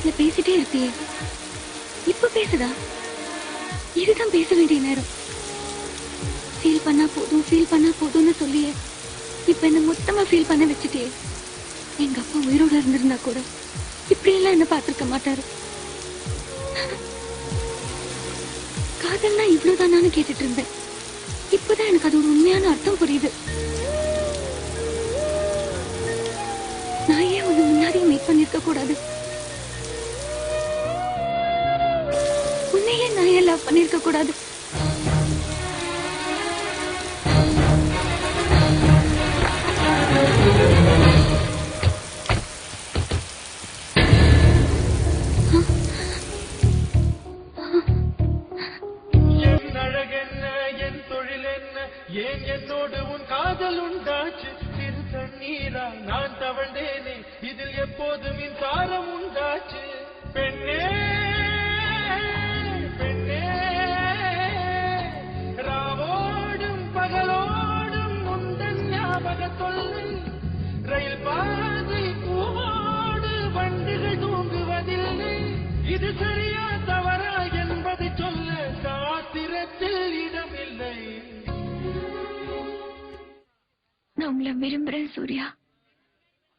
வீட்டுல பேசிட்டே இருப்பியே, இப்ப பேசுதா? இதுதான் பேச வேண்டிய நேரம். ஃபீல் பண்ணா போதும்னு சொல்லியே இப்ப என்ன மொத்தமா ஃபீல் பண்ண வச்சுட்டே. எங்க அப்பா உயிரோட இருந்திருந்தா கூட இப்படி எல்லாம் என்ன பார்த்திருக்க மாட்டாரு. காதல்னா இவ்வளவுதான் கேட்டுட்டு இருந்தேன். இப்பதான் எனக்கு அதோட உண்மையான அர்த்தம் புரியுது. நான் ஏன் உன்னை முன்னாடியே மீட் பண்ணிருக்க கூடாது? உன்னையே நான் ஏன் லவ் பண்ணிருக்க கூடாது? ஏன் என்னோடு உன் காதல் உண்டாச்சு? சிறு தண்ணீரா நான் தவழ்ந்தேனே, இதில் எப்போது மின்சாரம் உண்டாச்சு? பெண்ணே பெண்ணே, ராவோடும் பகலோடும் முந்தன் ஞாபக தொல்லை, ரயில் பாதை பூவோடு வண்டுகள் தூங்குவதில்லை. இது சரியா தவறா என்பதை சொல்ல சாத்திரத்தில் இடமில்லை. நான் உங்களை விரும்புறேன் சூர்யா.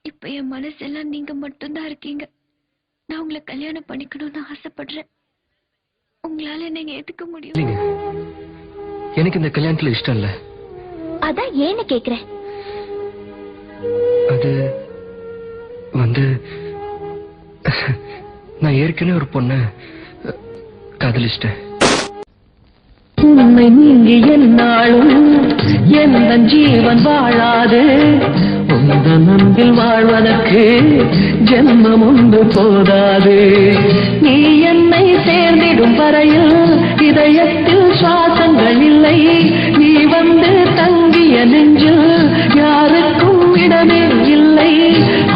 இப்ப என் மனசெல்லாம் நீங்க மட்டும்தான் இருக்கீங்க. நான் உங்களை கல்யாணம் பண்ணிக்கணும்னு ஆசைப்படுறேன். உங்களால நீங்க ஏத்துக்க முடியும்? எனக்கு இந்த கல்யாணத்துல இஷ்டம் இல்ல. அதான் ஏன்னு கேக்குறேன். அது நான் ஏற்கனவே ஒரு பொண்ண காதலிச்சிட்டேன். உன்னை நீங்கி என்னாலும் எந்த ஜீவன் வாழாது. உந்த நம்பில் வாழ்வதற்கு ஜென்மம் ஒன்று போதாது. நீ என்னை சேர்ந்திடும் வரையில் இதயத்தில் சுவாசங்கள் இல்லை. நீ வந்து தங்கிய நெஞ்சில் யாருக்கும் இடமே இல்லை.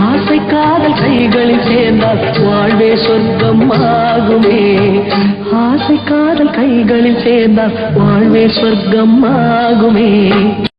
ஆசை காதல் கைகளில் சேர்ந்தால் வாழ்வே சொர்க்கம் ஆகுமே. ஆசை காதல் கைகளில் சேர்ந்தால் வாழ்வே சொர்க்கம் ஆகுமே.